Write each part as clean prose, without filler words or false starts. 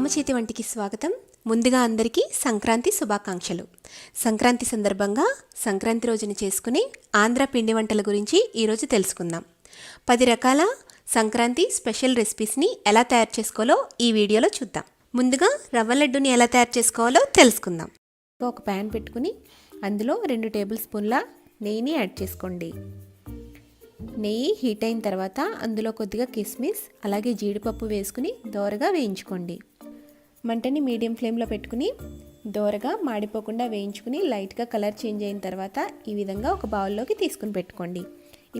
అమ్మ చేతి వంటికి స్వాగతం. ముందుగా అందరికీ సంక్రాంతి శుభాకాంక్షలు. సంక్రాంతి సందర్భంగా సంక్రాంతి రోజున చేసుకునే ఆంధ్ర పిండి వంటల గురించి ఈరోజు తెలుసుకుందాం. 10 రకాల సంక్రాంతి స్పెషల్ రెసిపీస్ని ఎలా తయారు చేసుకోవాలో ఈ వీడియోలో చూద్దాం. ముందుగా రవ్వ లడ్డుని ఎలా తయారు చేసుకోవాలో తెలుసుకుందాం. ఒక ప్యాన్ పెట్టుకుని అందులో 2 టేబుల్ స్పూన్ల నెయ్యిని యాడ్ చేసుకోండి. నెయ్యి హీట్ అయిన తర్వాత అందులో కొద్దిగా కిస్మిస్ అలాగే జీడిపప్పు వేసుకుని దోరగా వేయించుకోండి. మంటని మీడియం ఫ్లేమ్లో పెట్టుకుని దోరగా మాడిపోకుండా వేయించుకుని లైట్గా కలర్ చేంజ్ అయిన తర్వాత ఈ విధంగా ఒక బౌల్లోకి తీసుకుని పెట్టుకోండి.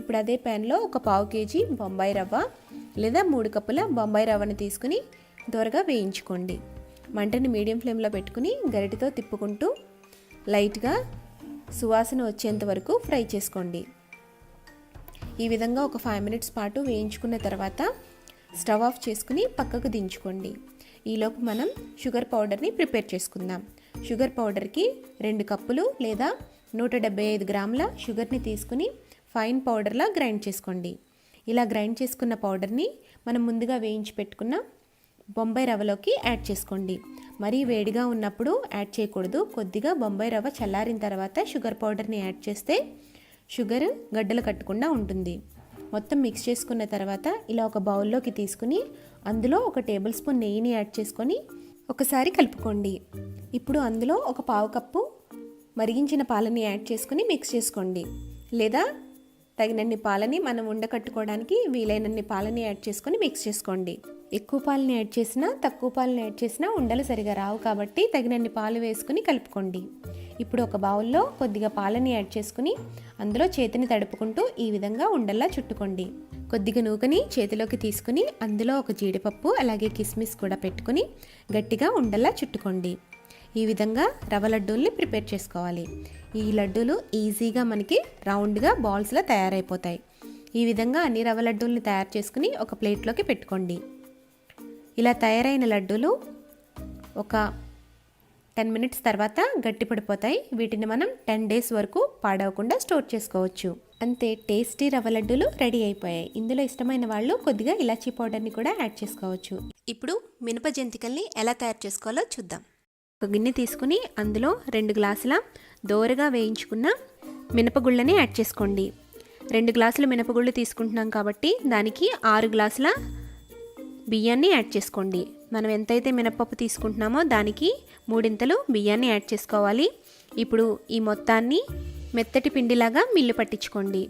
ఇప్పుడు అదే ప్యాన్లో ఒక 1/2 కేజీ బొంబాయి రవ్వ లేదా 3 కప్పుల బొంబాయి రవ్వను తీసుకుని దోరగా వేయించుకోండి. మంటని మీడియం ఫ్లేమ్లో పెట్టుకుని గరిటెతో తిప్పుకుంటూ లైట్గా సువాసన వచ్చేంత వరకు ఫ్రై చేసుకోండి. ఈ విధంగా ఒక 5 మినిట్స్ పాటు వేయించుకున్న తర్వాత స్టవ్ ఆఫ్ చేసుకుని పక్కకు దించుకోండి. ఈలోపు మనం షుగర్ పౌడర్ని ప్రిపేర్ చేసుకుందాం. షుగర్ పౌడర్కి 2 కప్పులు లేదా 175 గ్రాముల షుగర్ని తీసుకుని ఫైన్ పౌడర్లా గ్రైండ్ చేసుకోండి. ఇలా గ్రైండ్ చేసుకున్న పౌడర్ని మనం ముందుగా వేయించి పెట్టుకున్న బొంబాయి రవ్వలోకి యాడ్ చేసుకోండి. మరీ వేడిగా ఉన్నప్పుడు యాడ్ చేయకూడదు. కొద్దిగా బొంబాయి రవ్వ చల్లారిన తర్వాత షుగర్ పౌడర్ని యాడ్ చేస్తే షుగర్ గడ్డలు కట్టకుండా ఉంటుంది. మొత్తం మిక్స్ చేసుకున్న తర్వాత ఇలా ఒక బౌల్లోకి తీసుకుని అందులో 1 టేబుల్ స్పూన్ నెయ్యిని యాడ్ చేసుకొని ఒకసారి కలుపుకోండి. ఇప్పుడు అందులో ఒక 1/2 కప్పు మరిగించిన పాలని యాడ్ చేసుకుని మిక్స్ చేసుకోండి. లేదా తగినన్ని పాలని మనం ఉండకట్టుకోవడానికి వీలైనన్ని పాలని యాడ్ చేసుకొని మిక్స్ చేసుకోండి. ఎక్కువ పాలని యాడ్ చేసినా తక్కువ పాలని యాడ్ చేసినా ఉండలు సరిగా రావు కాబట్టి తగినన్ని పాలు వేసుకుని కలుపుకోండి. ఇప్పుడు ఒక బౌల్లో కొద్దిగా పాలని యాడ్ చేసుకుని అందులో చేతిని తడుపుకుంటూ ఈ విధంగా ఉండల్లా చుట్టుకోండి. కొద్దిగా నూకని చేతిలోకి తీసుకుని అందులో ఒక జీడిపప్పు అలాగే కిస్మిస్ కూడా పెట్టుకుని గట్టిగా ఉండల్లా చుట్టుకోండి. ఈ విధంగా రవ్వ లడ్డూల్ని ప్రిపేర్ చేసుకోవాలి. ఈ లడ్డూలు ఈజీగా మనకి రౌండ్గా బాల్స్లా తయారైపోతాయి. ఈ విధంగా అన్ని రవ్వ లడ్డూల్ని తయారు చేసుకుని ఒక ప్లేట్లోకి పెట్టుకోండి. ఇలా తయారైన లడ్డూలు ఒక 10 మినిట్స్ తర్వాత గట్టి పడిపోతాయి. వీటిని మనం 10 డేస్ వరకు పాడవకుండా స్టోర్ చేసుకోవచ్చు. అంతే, టేస్టీ రవ్వ లడ్డూలు రెడీ అయిపోయాయి. ఇందులో ఇష్టమైన వాళ్ళు కొద్దిగా ఇలాచీ పౌడర్ని కూడా యాడ్ చేసుకోవచ్చు. ఇప్పుడు మినప జంతికల్ని ఎలా తయారు చేసుకోవాలో చూద్దాం. ఒక గిన్నె తీసుకుని అందులో 2 గ్లాసుల దోరగా వేయించుకున్న మినపగుళ్ళని యాడ్ చేసుకోండి. 2 గ్లాసుల మినపగుళ్ళు తీసుకుంటున్నాం కాబట్టి దానికి 6 గ్లాసుల బియ్యాన్ని యాడ్ చేసుకోండి. మనం ఎంతైతే మినపప్పు తీసుకుంటున్నామో దానికి 3 బియ్యాన్ని యాడ్ చేసుకోవాలి. ఇప్పుడు ఈ మొత్తాన్ని మెత్తటి పిండిలాగా మిల్లు పట్టించుకోండి.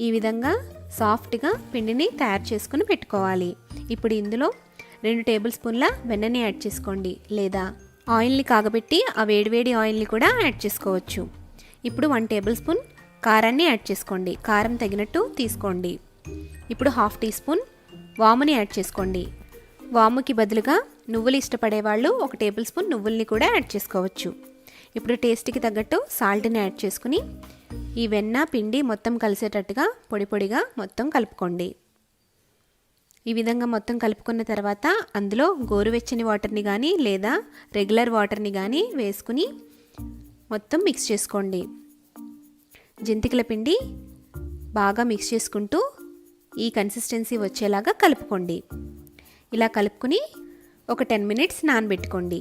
ఈ విధంగా సాఫ్ట్గా పిండిని తయారు చేసుకుని పెట్టుకోవాలి. ఇప్పుడు ఇందులో 2 టేబుల్ స్పూన్ల వెన్నని యాడ్ చేసుకోండి. లేదా ఆయిల్ని కాగబెట్టి ఆ వేడివేడి ఆయిల్ని కూడా యాడ్ చేసుకోవచ్చు. ఇప్పుడు 1 టేబుల్ స్పూన్ కారాన్ని యాడ్ చేసుకోండి. కారం తగినట్టు తీసుకోండి. ఇప్పుడు 1/2 టీ స్పూన్ వాముని యాడ్ చేసుకోండి. వాముకి బదులుగా నువ్వులు ఇష్టపడే వాళ్ళు 1 టేబుల్ స్పూన్ నువ్వుల్ని కూడా యాడ్ చేసుకోవచ్చు. ఇప్పుడు టేస్ట్కి తగ్గట్టు సాల్ట్ని యాడ్ చేసుకుని ఈ వెన్న పిండి మొత్తం కలిసేటట్టుగా పొడి పొడిగా మొత్తం కలుపుకోండి. ఈ విధంగా మొత్తం కలుపుకున్న తర్వాత అందులో గోరువెచ్చని వాటర్ని కానీ లేదా రెగ్యులర్ వాటర్ని కానీ వేసుకుని మొత్తం మిక్స్ చేసుకోండి. జంతికల పిండి బాగా మిక్స్ చేసుకుంటూ ఈ కన్సిస్టెన్సీ వచ్చేలాగా కలుపుకోండి. ఇలా కలుపుకుని ఒక 10 మినిట్స్ నానబెట్టుకోండి.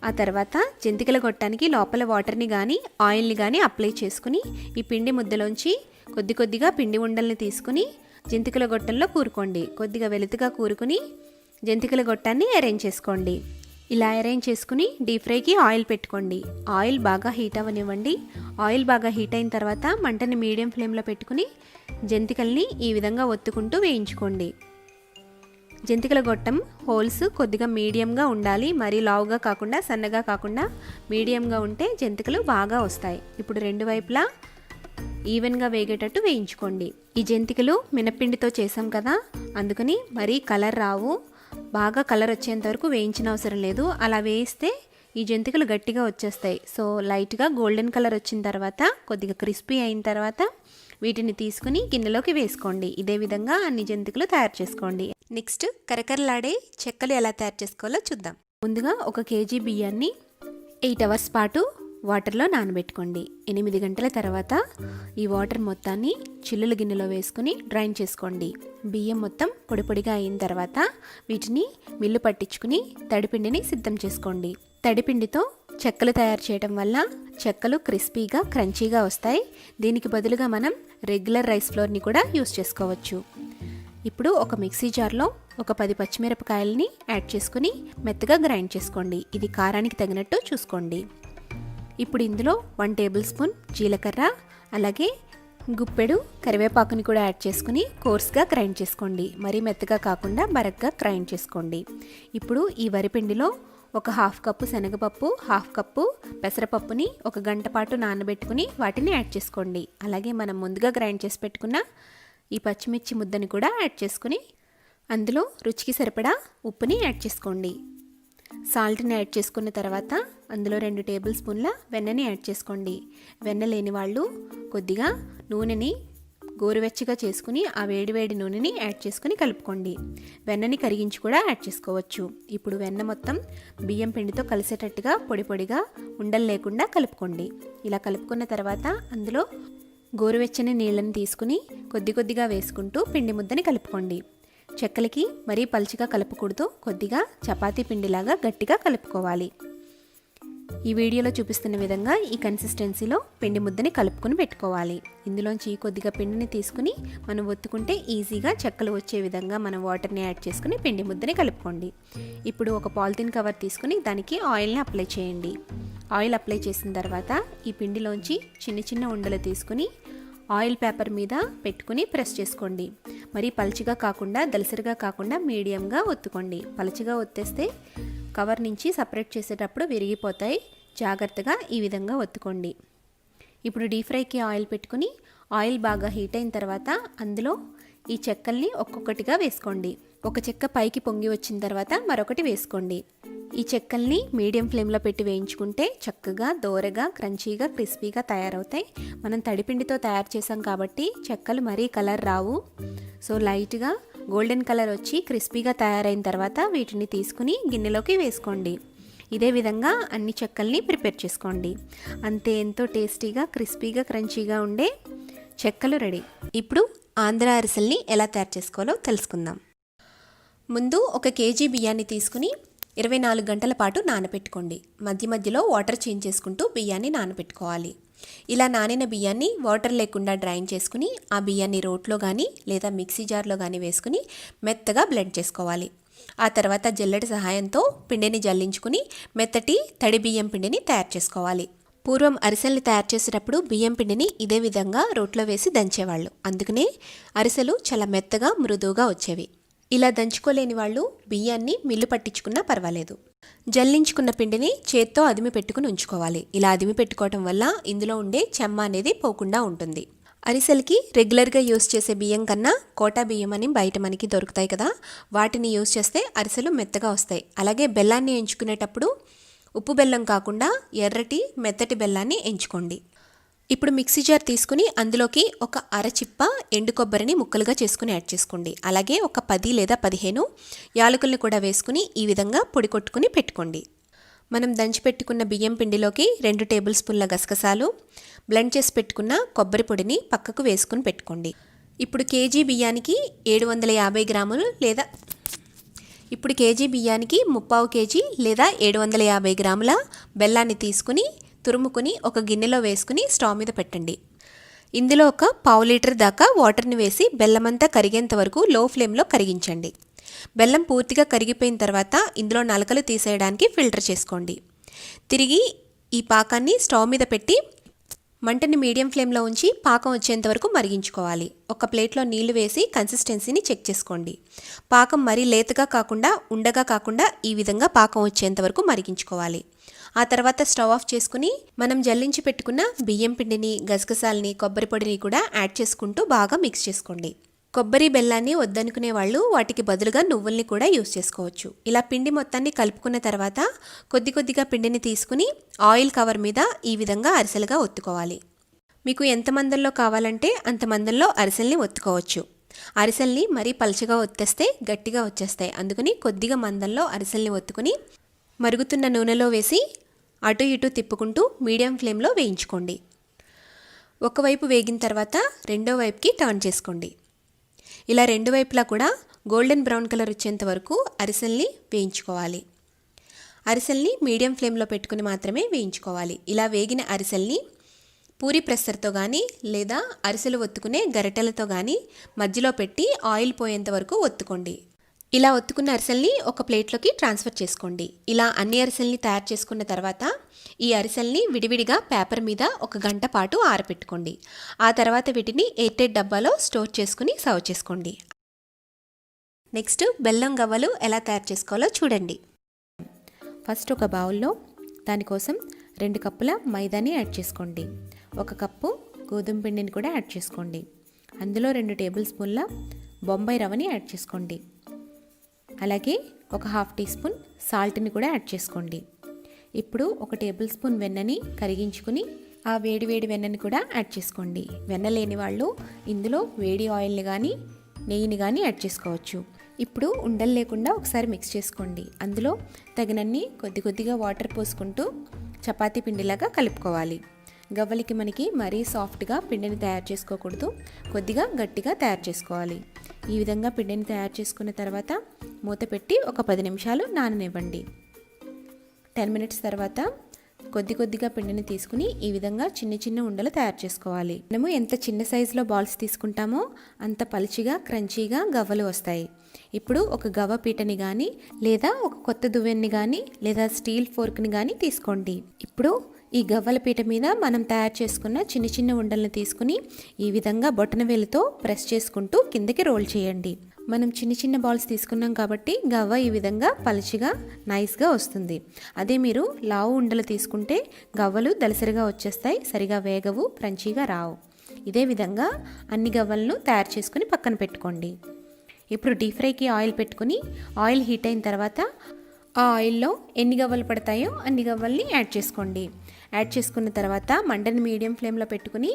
ఆ తర్వాత జంతికల గొట్టానికి లోపల వాటర్ని కానీ ఆయిల్ని కానీ అప్లై చేసుకుని ఈ పిండి ముద్దలోంచి కొద్ది కొద్దిగా పిండి ఉండల్ని తీసుకుని జంతికల గొట్టంలో కూరుకోండి. కొద్దిగా వెలుతుగా కూరుకుని జంతికల గొట్టాన్ని అరేంజ్ చేసుకోండి. ఇలా అరేంజ్ చేసుకుని డీప్ ఫ్రైకి ఆయిల్ పెట్టుకోండి. ఆయిల్ బాగా హీట్ అవ్వనివ్వండి. ఆయిల్ బాగా హీట్ అయిన తర్వాత మంటని మీడియం ఫ్లేమ్లో పెట్టుకుని జంతికల్ని ఈ విధంగా ఒత్తుకుంటూ వేయించుకోండి. జంతికల గొట్టం హోల్స్ కొద్దిగా మీడియంగా ఉండాలి. మరీ లావుగా కాకుండా సన్నగా కాకుండా మీడియంగా ఉంటే జంతికలు బాగా వస్తాయి. ఇప్పుడు 2 వైపులా ఈవెన్గా వేగేటట్టు వేయించుకోండి. ఈ జంతికలు మినప్పిండితో చేసాం కదా, అందుకని మరీ కలర్ రావు. బాగా కలర్ వచ్చేంత వరకు వేయించిన అవసరం లేదు. అలా వేయిస్తే ఈ జంతికలు గట్టిగా వచ్చేస్తాయి. సో లైట్గా గోల్డెన్ కలర్ వచ్చిన తర్వాత కొద్దిగా క్రిస్పీ అయిన తర్వాత వీటిని తీసుకుని గిన్నెలోకి వేసుకోండి. ఇదే విధంగా అన్ని జంతికలు తయారు చేసుకోండి. నెక్స్ట్ కరకరలాడే చెక్కలు ఎలా తయారు చేసుకోవాలో చూద్దాం. ముందుగా 1 కేజీ బియ్యాన్ని 8 అవర్స్ పాటు వాటర్లో నానబెట్టుకోండి. 8 గంటల తర్వాత ఈ వాటర్ మొత్తాన్ని చిల్లుల గిన్నెలో వేసుకుని డ్రైన్ చేసుకోండి. బియ్యం మొత్తం పొడి పొడిగా అయిన తర్వాత వీటిని మిల్లు పట్టించుకుని తడిపిండిని సిద్ధం చేసుకోండి. తడిపిండితో చెక్కలు తయారు చేయడం వల్ల చెక్కలు క్రిస్పీగా క్రంచీగా వస్తాయి. దీనికి బదులుగా మనం రెగ్యులర్ రైస్ ఫ్లోర్ని కూడా యూస్ చేసుకోవచ్చు. ఇప్పుడు ఒక మిక్సీ జార్లో ఒక 10 పచ్చిమిరపకాయలని యాడ్ చేసుకుని మెత్తగా గ్రైండ్ చేసుకోండి. ఇది కారానికి తగినట్టు చూసుకోండి. ఇప్పుడు ఇందులో 1 టేబుల్ స్పూన్ జీలకర్ర, అలాగే గుప్పెడు కరివేపాకుని కూడా యాడ్ చేసుకుని కోర్స్గా గ్రైండ్ చేసుకోండి. మరీ మెత్తగా కాకుండా బరగ్గా గ్రైండ్ చేసుకోండి. ఇప్పుడు ఈ వరిపిండిలో ఒక 1/2 కప్పు శనగపప్పు, 1/2 కప్పు పెసరపప్పుని 1 గంట పాటు నానబెట్టుకుని వాటిని యాడ్ చేసుకోండి. అలాగే మనం ముందుగా గ్రైండ్ చేసి పెట్టుకున్న ఈ పచ్చిమిర్చి ముద్దని కూడా యాడ్ చేసుకుని అందులో రుచికి సరిపడా ఉప్పుని యాడ్ చేసుకోండి. సాల్ట్ని యాడ్ చేసుకున్న తర్వాత అందులో 2 టేబుల్ స్పూన్ల వెన్నని యాడ్ చేసుకోండి. వెన్న లేని వాళ్ళు కొద్దిగా నూనెని గోరువెచ్చగా చేసుకుని ఆ వేడివేడి నూనెని యాడ్ చేసుకుని కలుపుకోండి. వెన్నని కరిగించి కూడా యాడ్ చేసుకోవచ్చు. ఇప్పుడు వెన్న మొత్తం బియ్యం పిండితో కలిసేటట్టుగా పొడి పొడిగా ఉండలు లేకుండా కలుపుకోండి. ఇలా కలుపుకున్న తర్వాత అందులో గోరువెచ్చని నీళ్ళని తీసుకుని కొద్ది కొద్దిగా వేసుకుంటూ పిండి ముద్దని కలుపుకోండి. చెక్కలకి మరీ పలుచగా కలుపుకూడదు, కొద్దిగా చపాతీ పిండిలాగా గట్టిగా కలుపుకోవాలి. ఈ వీడియోలో చూపిస్తున్న విధంగా ఈ కన్సిస్టెన్సీలో పిండి ముద్దని కలుపుకుని పెట్టుకోవాలి. ఇందులోంచి కొద్దిగా పిండిని తీసుకుని మనం ఒత్తుకుంటే ఈజీగా చెక్కలు వచ్చే విధంగా మనం వాటర్ని యాడ్ చేసుకుని పిండి ముద్దని కలుపుకోండి. ఇప్పుడు ఒక పాలిథిన్ కవర్ తీసుకుని దానికి ఆయిల్ని అప్లై చేయండి. ఆయిల్ అప్లై చేసిన తర్వాత ఈ పిండిలోంచి చిన్న చిన్న ఉండలు తీసుకుని ఆయిల్ పేపర్ మీద పెట్టుకుని ప్రెస్ చేసుకోండి. మరి పలుచగా కాకుండా దలసరిగా కాకుండా మీడియంగా ఒత్తుకోండి. పలుచగా ఒత్తేస్తే కవర్ నుంచి సపరేట్ చేసేటప్పుడు విరిగిపోతాయి. జాగ్రత్తగా ఈ విధంగా ఒత్తుకోండి. ఇప్పుడు డీప్ ఫ్రైకి ఆయిల్ పెట్టుకుని ఆయిల్ బాగా హీట్ అయిన తర్వాత అందులో ఈ చెక్కల్ని ఒక్కొక్కటిగా వేసుకోండి. ఒక చెక్క పైకి పొంగి వచ్చిన తర్వాత మరొకటి వేసుకోండి. ఈ చెక్కల్ని మీడియం ఫ్లేమ్లో పెట్టి వేయించుకుంటే చక్కగా దోరగా క్రంచీగా క్రిస్పీగా తయారవుతాయి. మనం తడిపిండితో తయారు చేసాం కాబట్టి చెక్కలు మరీ కలర్ రావు. సో లైట్గా గోల్డెన్ కలర్ వచ్చి క్రిస్పీగా తయారైన తర్వాత వీటిని తీసుకుని గిన్నెలోకి వేసుకోండి. ఇదే విధంగా అన్ని చెక్కల్ని ప్రిపేర్ చేసుకోండి. అంతే, ఎంతో టేస్టీగా క్రిస్పీగా క్రంచీగా ఉండే చెక్కలు రెడీ. ఇప్పుడు ఆంధ్ర అరిసెల్ని ఎలా తయారు చేసుకోవాలో తెలుసుకుందాం. ముందు 1 కేజీ బియ్యాన్ని తీసుకుని 24 గంటల పాటు నానబెట్టుకోండి. మధ్య మధ్యలో వాటర్ చేంజ్ చేసుకుంటూ బియ్యాన్ని నానబెట్టుకోవాలి. ఇలా నానిన బియ్యాన్ని వాటర్ లేకుండా డ్రైన్ చేసుకుని ఆ బియ్యాన్ని రోట్లో కానీ లేదా మిక్సీ జార్లో కానీ వేసుకుని మెత్తగా బ్లెండ్ చేసుకోవాలి. ఆ తర్వాత జల్లెడ సహాయంతో పిండిని జల్లించుకుని మెత్తటి తడి బియ్యం పిండిని తయారు చేసుకోవాలి. పూర్వం అరిసెల్ని తయారు చేసేటప్పుడు బియ్యం పిండిని ఇదే విధంగా రోట్లో వేసి దంచేవాళ్ళు. అందుకనే అరిసెలు చాలా మెత్తగా మృదువుగా వచ్చేవి. ఇలా దంచుకోలేని వాళ్ళు బియ్యాన్ని మిల్లు పట్టించుకున్నా పర్వాలేదు. జల్లించుకున్న పిండిని చేత్తో అదిమి పెట్టుకుని ఉంచుకోవాలి. ఇలా అదిమి పెట్టుకోవటం వల్ల ఇందులో ఉండే చెమ్మ అనేది పోకుండా ఉంటుంది. అరిసెలకి రెగ్యులర్గా యూస్ చేసే బియ్యం కన్నా కోటా బియ్యం అని బయట మనకి దొరుకుతాయి కదా, వాటిని యూస్ చేస్తే అరిసెలు మెత్తగా వస్తాయి. అలాగే బెల్లాన్ని ఎంచుకునేటప్పుడు ఉప్పు బెల్లం కాకుండా ఎర్రటి మెత్తటి బెల్లాన్ని ఎంచుకోండి. ఇప్పుడు మిక్సీ జార్ తీసుకుని అందులోకి ఒక అరచిప్ప ఎండు కొబ్బరిని ముక్కలుగా చేసుకుని యాడ్ చేసుకోండి. అలాగే ఒక 10 లేదా 15 యాలకుల్ని కూడా వేసుకుని ఈ విధంగా పొడి కొట్టుకుని పెట్టుకోండి. మనం దంచి పెట్టుకున్న బియ్యం పిండిలోకి 2 టేబుల్ స్పూన్ల గసగసాలు, బ్లెండ్ చేసి పెట్టుకున్న కొబ్బరి పొడిని పక్కకు వేసుకుని పెట్టుకోండి. ఇప్పుడు కేజీ బియ్యానికి 750 గ్రాములు లేదా ఇప్పుడు కేజీ బియ్యానికి 3/4 కేజీ లేదా 750 గ్రాముల బెల్లాన్ని తీసుకుని తురుముకుని ఒక గిన్నెలో వేసుకుని స్టవ్ మీద పెట్టండి. ఇందులో ఒక 1/2 లీటర్ దాకా వాటర్ని వేసి బెల్లమంతా కరిగేంత వరకు లో ఫ్లేమ్లో కరిగించండి. బెల్లం పూర్తిగా కరిగిపోయిన తర్వాత ఇందులో నలకలు తీసేయడానికి ఫిల్టర్ చేసుకోండి. తిరిగి ఈ పాకాన్ని స్టవ్ మీద పెట్టి మంటని మీడియం ఫ్లేమ్లో ఉంచి పాకం వచ్చేంత వరకు మరిగించుకోవాలి. ఒక ప్లేట్లో నీళ్లు వేసి కన్సిస్టెన్సీని చెక్ చేసుకోండి. పాకం మరీ లేతగా కాకుండా ఉండగా కాకుండా ఈ విధంగా పాకం వచ్చేంత వరకు మరిగించుకోవాలి. ఆ తర్వాత స్టవ్ ఆఫ్ చేసుకుని మనం జల్లించి పెట్టుకున్న బియ్యం పిండిని, గసగసాలని, కొబ్బరి పొడిని కూడా యాడ్ చేసుకుంటూ బాగా మిక్స్ చేసుకోండి. కొబ్బరి బెల్లాన్ని వద్దనుకునే వాళ్ళు వాటికి బదులుగా నువ్వుల్ని కూడా యూస్ చేసుకోవచ్చు. ఇలా పిండి మొత్తాన్ని కలుపుకున్న తర్వాత కొద్ది కొద్దిగా పిండిని తీసుకుని ఆయిల్ కవర్ మీద ఈ విధంగా అరిసెలుగా ఒత్తుకోవాలి. మీకు ఎంత మందంలో కావాలంటే అంత మందంలో అరిసెల్ని ఒత్తుకోవచ్చు. అరిసెల్ని మరీ పలుచగా ఒత్తేస్తే గట్టిగా వచ్చేస్తాయి. అందుకని కొద్దిగా మందంలో అరిసెల్ని ఒత్తుకుని మరుగుతున్న నూనెలో వేసి అటు ఇటు తిప్పుకుంటూ మీడియం ఫ్లేమ్లో వేయించుకోండి. ఒకవైపు వేగిన తర్వాత రెండో వైపుకి టర్న్ చేసుకోండి. ఇలా రెండు వైపులా కూడా గోల్డెన్ బ్రౌన్ కలర్ వచ్చేంత వరకు అరిసెల్ని వేయించుకోవాలి. అరిసెల్ని మీడియం ఫ్లేమ్లో పెట్టుకుని మాత్రమే వేయించుకోవాలి. ఇలా వేగిన అరిసెల్ని పూరి ప్రెస్సర్తో కానీ లేదా అరిసెలు ఒత్తుకునే గరిటెలతో కానీ మధ్యలో పెట్టి ఆయిల్ పోయేంత వరకు ఒత్తుకోండి. ఇలా ఒత్తుకున్న అరిసెల్ని ఒక ప్లేట్లోకి ట్రాన్స్ఫర్ చేసుకోండి. ఇలా అన్ని అరిసెల్ని తయారు చేసుకున్న తర్వాత ఈ అరిసెల్ని విడివిడిగా పేపర్ మీద 1 గంట పాటు ఆరబెట్టుకోండి. ఆ తర్వాత వీటిని ఎయిర్టైట్ డబ్బాలో స్టోర్ చేసుకుని సర్వ్ చేసుకోండి. నెక్స్ట్ బెల్లం గవ్వలు ఎలా తయారు చేసుకోవాలో చూడండి. ఫస్ట్ ఒక బౌల్లో దానికోసం 2 కప్పుల మైదాని యాడ్ చేసుకోండి. 1 కప్పు గోధుమ పిండిని కూడా యాడ్ చేసుకోండి. అందులో 2 టేబుల్ స్పూన్ల బొంబాయి రవ్వని యాడ్ చేసుకోండి. అలాగే 1/2 టీ స్పూన్ సాల్ట్ని కూడా యాడ్ చేసుకోండి. ఇప్పుడు 1 టేబుల్ స్పూన్ వెన్నని కరిగించుకుని ఆ వేడి వెన్నని కూడా యాడ్ చేసుకోండి. వెన్న లేని వాళ్ళు ఇందులో వేడి ఆయిల్ని కానీ నెయ్యిని కానీ యాడ్ చేసుకోవచ్చు. ఇప్పుడు ఉండలు లేకుండా ఒకసారి మిక్స్ చేసుకోండి. అందులో తగినన్ని కొద్దిగా వాటర్ పోసుకుంటూ చపాతీ పిండిలాగా కలుపుకోవాలి. గవ్వలకి మనకి మరీ సాఫ్ట్గా పిండిని తయారు చేసుకోకూడదు, కొద్దిగా గట్టిగా తయారు చేసుకోవాలి. ఈ విధంగా పిండిని తయారు చేసుకున్న తర్వాత మూత పెట్టి ఒక 10 నిమిషాలు నాననివ్వండి. 10 మినిట్స్ తర్వాత కొద్దిగా పిండిని తీసుకుని ఈ విధంగా చిన్న ఉండలు తయారు చేసుకోవాలి. మనము ఎంత చిన్న సైజులో బాల్స్ తీసుకుంటామో అంత పలుచిగా క్రంచీగా గవ్వలు వస్తాయి. ఇప్పుడు ఒక గవ్వ పీటని కానీ లేదా ఒక కొత్త దువ్వెన్ని కానీ లేదా స్టీల్ ఫోర్క్ని కానీ తీసుకోండి. ఇప్పుడు ఈ గవ్వల పీట మీద మనం తయారు చేసుకున్న చిన్న ఉండలను తీసుకుని ఈ విధంగా బొటనవేలుతో ప్రెస్ చేసుకుంటూ కిందకి రోల్ చేయండి. మనం చిన్న బాల్స్ తీసుకున్నాం కాబట్టి గవ్వ ఈ విధంగా పలుచగా నైస్గా వస్తుంది. అదే మీరు లావు ఉండలు తీసుకుంటే గవ్వలు దలసరిగా వచ్చేస్తాయి, సరిగా వేగవు, క్రంచీగా రావు. ఇదే విధంగా అన్ని గవ్వలను తయారు చేసుకుని పక్కన పెట్టుకోండి. ఇప్పుడు డీప్ ఫ్రైకి ఆయిల్ పెట్టుకుని ఆయిల్ హీట్ అయిన తర్వాత ఆ ఆయిల్లో ఎన్ని గవ్వలు పడతాయో అన్ని గవ్వల్ని యాడ్ చేసుకోండి. యాడ్ చేసుకున్న తర్వాత మంటని మీడియం ఫ్లేమ్లో పెట్టుకుని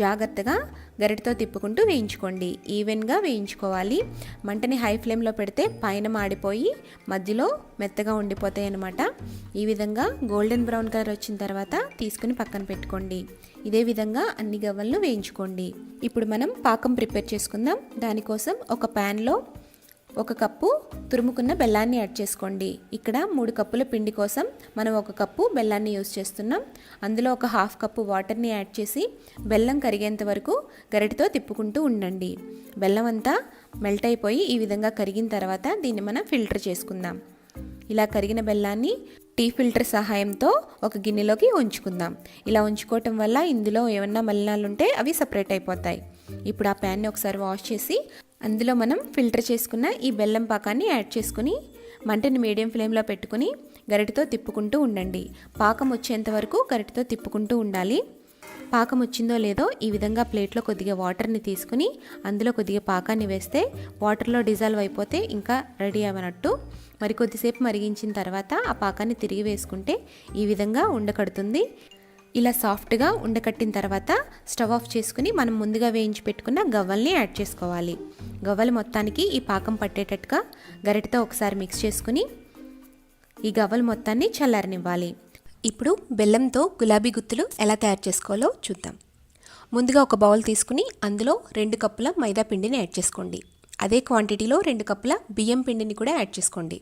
జాగ్రత్తగా గరిటతో తిప్పుకుంటూ వేయించుకోండి. ఈవెన్గా వేయించుకోవాలి. మంటని హై ఫ్లేమ్లో పెడితే పైన మాడిపోయి మధ్యలో మెత్తగా ఉండిపోతాయి అన్నమాట. ఈ విధంగా గోల్డెన్ బ్రౌన్ కలర్ వచ్చిన తర్వాత తీసుకుని పక్కన పెట్టుకోండి. ఇదే విధంగా అన్ని గవ్వలను వేయించుకోండి. ఇప్పుడు మనం పాకం ప్రిపేర్ చేసుకుందాం. దానికోసం ఒక ప్యాన్లో 1 కప్పు తురుముకున్న బెల్లాన్ని యాడ్ చేసుకోండి. ఇక్కడ 3 కప్పుల పిండి కోసం మనం 1 కప్పు బెల్లాన్ని యూజ్ చేస్తున్నాం. అందులో 1/2 కప్పు వాటర్ని యాడ్ చేసి బెల్లం కరిగేంత వరకు గరిటతో తిప్పుకుంటూ ఉండండి. బెల్లం అంతా మెల్ట్ అయిపోయి ఈ విధంగా కరిగిన తర్వాత దీన్ని మనం ఫిల్టర్ చేసుకుందాం. ఇలా కరిగిన బెల్లాన్ని టీ ఫిల్టర్ సహాయంతో ఒక గిన్నెలోకి ఉంచుకుందాం. ఇలా ఉంచుకోవటం వల్ల ఇందులో ఏమన్నా మలినాలు ఉంటే అవి సపరేట్ అయిపోతాయి. ఇప్పుడు ఆ ప్యాన్ని ఒకసారి వాష్ చేసి అందులో మనం ఫిల్టర్ చేసుకున్న ఈ బెల్లం పాకాన్ని యాడ్ చేసుకుని మంటని మీడియం ఫ్లేమ్లో పెట్టుకుని గరిటతో తిప్పుకుంటూ ఉండండి. పాకం వచ్చేంత వరకు గరిటతో తిప్పుకుంటూ ఉండాలి. పాకం వచ్చిందో లేదో ఈ విధంగా ప్లేట్లో కొద్దిగా వాటర్ని తీసుకుని అందులో కొద్దిగా పాకాన్ని వేస్తే వాటర్లో డిజాల్వ్ అయిపోతే ఇంకా రెడీ అవ్వనట్టు. మరి కొద్దిసేపు మరిగించిన తర్వాత ఆ పాకాన్ని తిరిగి వేసుకుంటే ఈ విధంగా ఉండకడుతుంది. ఇలా సాఫ్ట్గా ఉండకట్టిన తర్వాత స్టవ్ ఆఫ్ చేసుకుని మనం ముందుగా వేయించి పెట్టుకున్న గవ్వల్ని యాడ్ చేసుకోవాలి. గవ్వలు మొత్తానికి ఈ పాకం పట్టేటట్టుగా గరిటతో ఒకసారి మిక్స్ చేసుకుని ఈ గవ్వలు మొత్తాన్ని చల్లారనివ్వాలి. ఇప్పుడు బెల్లంతో గులాబీ గుత్తులు ఎలా తయారు చేసుకోవాలో చూద్దాం. ముందుగా ఒక బౌల్ తీసుకుని అందులో 2 కప్పుల మైదా పిండిని యాడ్ చేసుకోండి. అదే క్వాంటిటీలో 2 కప్పుల బియ్యం పిండిని కూడా యాడ్ చేసుకోండి.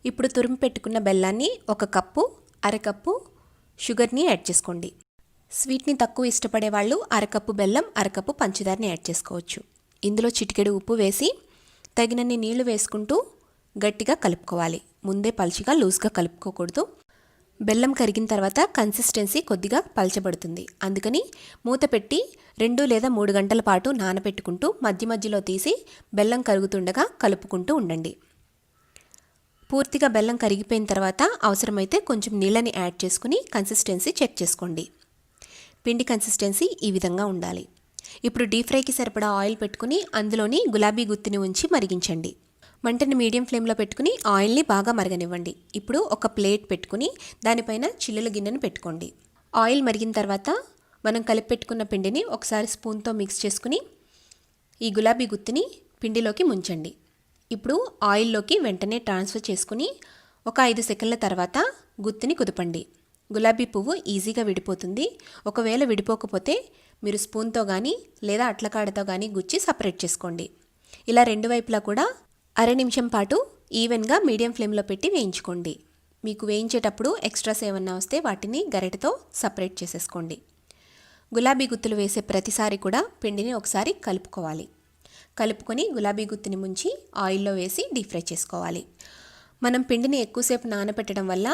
ఇప్పుడు తురిమి పెట్టుకున్న బెల్లాన్ని 1 కప్పు, అరకప్పు షుగర్ని యాడ్ చేసుకోండి. స్వీట్ని తక్కువ ఇష్టపడే వాళ్ళు అరకప్పు బెల్లం, అరకప్పు పంచదారని యాడ్ చేసుకోవచ్చు. ఇందులో చిటికెడు ఉప్పు వేసి తగినన్ని నీళ్లు వేసుకుంటూ గట్టిగా కలుపుకోవాలి. ముందే పల్చిగా లూజ్గా కలుపుకోకూడదు. బెల్లం కరిగిన తర్వాత కన్సిస్టెన్సీ కొద్దిగా పల్చబడుతుంది. అందుకని మూత పెట్టి 2 లేదా 3 గంటల పాటు నానబెట్టుకుంటూ మధ్యలో తీసి బెల్లం కరుగుతుండగా కలుపుకుంటూ ఉండండి. పూర్తిగా బెల్లం కరిగిపోయిన తర్వాత అవసరమైతే కొంచెం నీళ్ళని యాడ్ చేసుకుని కన్సిస్టెన్సీ చెక్ చేసుకోండి. పిండి కన్సిస్టెన్సీ ఈ విధంగా ఉండాలి. ఇప్పుడు డీప్ ఫ్రైకి సరిపడా ఆయిల్ పెట్టుకుని అందులోని గులాబీ గుత్తిని ఉంచి మరిగించండి. మంటని మీడియం ఫ్లేమ్లో పెట్టుకుని ఆయిల్ని బాగా మరగనివ్వండి. ఇప్పుడు ఒక ప్లేట్ పెట్టుకుని దానిపైన చిల్లుల గిన్నెను పెట్టుకోండి. ఆయిల్ మరిగిన తర్వాత మనం కలిపి పెట్టుకున్న పిండిని ఒకసారి స్పూన్తో మిక్స్ చేసుకుని ఈ గులాబీ గుత్తిని పిండిలోకి ముంచండి. ఇప్పుడు ఆయిల్లోకి వెంటనే ట్రాన్స్ఫర్ చేసుకుని ఒక 5 సెకండ్ల తర్వాత గుత్తిని కుదపండి. గులాబీ పువ్వు ఈజీగా విడిపోతుంది. ఒకవేళ విడిపోకపోతే మీరు స్పూన్తో కానీ లేదా అట్లకాడతో కానీ గుచ్చి సపరేట్ చేసుకోండి. ఇలా రెండు వైపులా కూడా అర నిమిషం పాటు ఈవెన్గా మీడియం ఫ్లేమ్లో పెట్టి వేయించుకోండి. మీకు వేయించేటప్పుడు ఎక్స్ట్రాస్ ఏమన్నా వస్తే వాటిని గరిటెతో సపరేట్ చేసేసుకోండి. గులాబీ గుత్తులు వేసే ప్రతిసారి కూడా పిండిని ఒకసారి కలుపుకోవాలి. కలుపుకొని గులాబీ గుత్తిని ముంచి ఆయిల్లో వేసి డీప్ ఫ్రై చేసుకోవాలి. మనం పిండిని ఎక్కువసేపు నానబెట్టడం వల్ల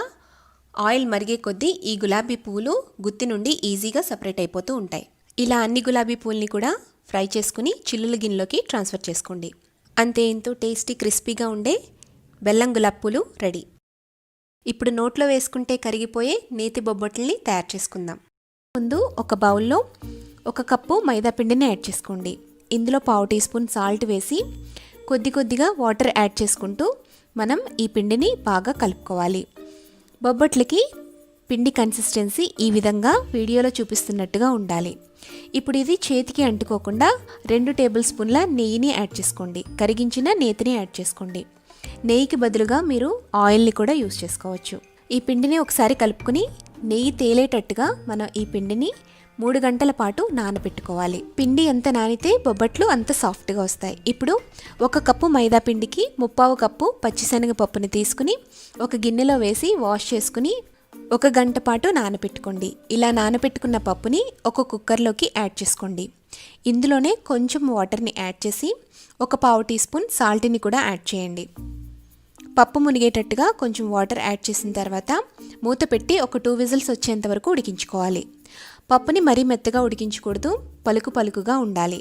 ఆయిల్ మరిగే కొద్దీ ఈ గులాబీ పువ్వులు గుత్తి నుండి ఈజీగా సపరేట్ అయిపోతూ ఉంటాయి. ఇలా అన్ని గులాబీ పువ్వుల్ని కూడా ఫ్రై చేసుకుని చిల్లుల గిన్నెలోకి ట్రాన్స్ఫర్ చేసుకోండి. అంతే, ఎంతో టేస్టీ క్రిస్పీగా ఉండే బెల్లం గులాబీ పూలు రెడీ. ఇప్పుడు నోట్లో వేసుకుంటే కరిగిపోయే నేతి బొబ్బట్లని తయారు చేసుకుందాం. ముందు ఒక బౌల్లో 1 కప్పు మైదా పిండిని యాడ్ చేసుకోండి. ఇందులో 1/2 టీ స్పూన్ సాల్ట్ వేసి కొద్దిగా వాటర్ యాడ్ చేసుకుంటూ మనం ఈ పిండిని బాగా కలుపుకోవాలి. బొబ్బట్లకి పిండి కన్సిస్టెన్సీ ఈ విధంగా వీడియోలో చూపిస్తున్నట్టుగా ఉండాలి. ఇప్పుడు ఇది చేతికి అంటుకోకుండా 2 టేబుల్ స్పూన్ల నెయ్యిని యాడ్ చేసుకోండి. కరిగించిన నేతిని యాడ్ చేసుకోండి. నెయ్యికి బదులుగా మీరు ఆయిల్ని కూడా యూస్ చేసుకోవచ్చు. ఈ పిండిని ఒకసారి కలుపుకొని నెయ్యి తేలేటట్టుగా మనం ఈ పిండిని 3 గంటల పాటు నానబెట్టుకోవాలి. పిండి ఎంత నానితే బొబ్బట్లు అంత సాఫ్ట్గా వస్తాయి. ఇప్పుడు 1 కప్పు మైదా పిండికి 3/4 కప్పు పచ్చిశనగపప్పుని తీసుకుని ఒక గిన్నెలో వేసి వాష్ చేసుకుని 1 గంట పాటు నానబెట్టుకోండి. ఇలా నానబెట్టుకున్న పప్పుని ఒక కుక్కర్లోకి యాడ్ చేసుకోండి. ఇందులోనే కొంచెం వాటర్ని యాడ్ చేసి 1/4 టీ స్పూన్ సాల్ట్ని కూడా యాడ్ చేయండి. పప్పు మునిగేటట్టుగా కొంచెం వాటర్ యాడ్ చేసిన తర్వాత మూత పెట్టి ఒక 2 విజిల్స్ వచ్చేంత వరకు ఉడికించుకోవాలి. పప్పుని మరీ మెత్తగా ఉడికించకూడదు, పలుకుగా ఉండాలి.